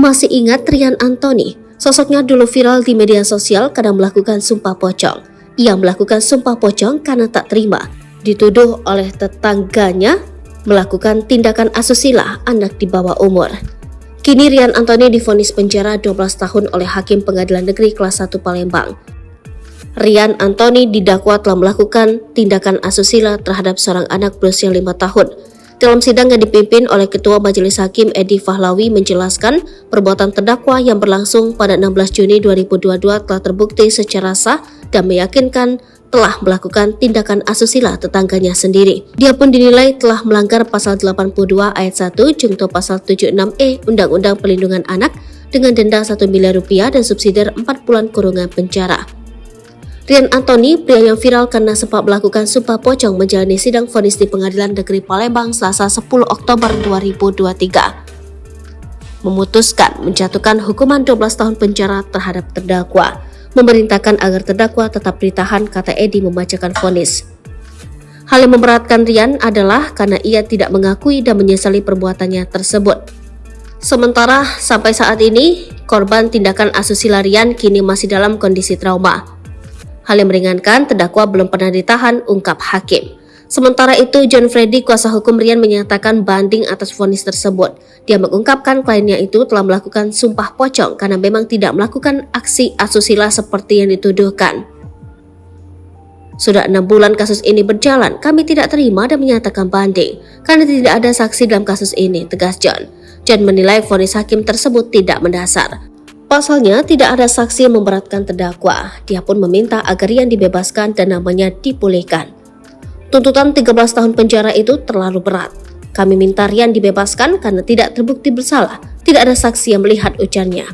Masih ingat Rian Antoni? Sosoknya dulu viral di media sosial karena melakukan sumpah pocong. Ia melakukan sumpah pocong karena tak terima dituduh oleh tetangganya melakukan tindakan asusila anak di bawah umur. Kini Rian Antoni divonis penjara 12 tahun oleh Hakim Pengadilan Negeri Kelas 1 Palembang. Rian Antoni didakwa telah melakukan tindakan asusila terhadap seorang anak berusia 5 tahun. Dalam sidang yang dipimpin oleh Ketua Majelis Hakim Edi Fahlawi menjelaskan perbuatan terdakwa yang berlangsung pada 16 Juni 2022 telah terbukti secara sah dan meyakinkan telah melakukan tindakan asusila tetangganya sendiri. Dia pun dinilai telah melanggar pasal 82 ayat 1 junto pasal 76E Undang-Undang Perlindungan Anak dengan denda 1 miliar rupiah dan subsidiar 4 bulan kurungan penjara. Rian Antoni, pria yang viral karena sempat melakukan sumpah pocong, menjalani sidang vonis di Pengadilan Negeri Palembang Selasa 10 Oktober 2023. Memutuskan menjatuhkan hukuman 12 tahun penjara terhadap terdakwa, memerintahkan agar terdakwa tetap ditahan, kata Edi membacakan vonis. Hal yang memberatkan Rian adalah karena ia tidak mengakui dan menyesali perbuatannya tersebut. Sementara sampai saat ini, korban tindakan asusila Rian kini masih dalam kondisi trauma. Hal yang meringankan, terdakwa belum pernah ditahan, ungkap hakim. Sementara itu, John Freddy, kuasa hukum Rian, menyatakan banding atas vonis tersebut. Dia mengungkapkan kliennya itu telah melakukan sumpah pocong karena memang tidak melakukan aksi asusila seperti yang dituduhkan. Sudah 6 bulan kasus ini berjalan, kami tidak terima dan menyatakan banding karena tidak ada saksi dalam kasus ini, tegas John. John menilai vonis hakim tersebut tidak mendasar. Pasalnya tidak ada saksi yang memberatkan terdakwa. Dia pun meminta agar Rian dibebaskan dan namanya dipulihkan. Tuntutan 13 tahun penjara itu terlalu berat. Kami minta Rian dibebaskan karena tidak terbukti bersalah. Tidak ada saksi yang melihat, ujarnya.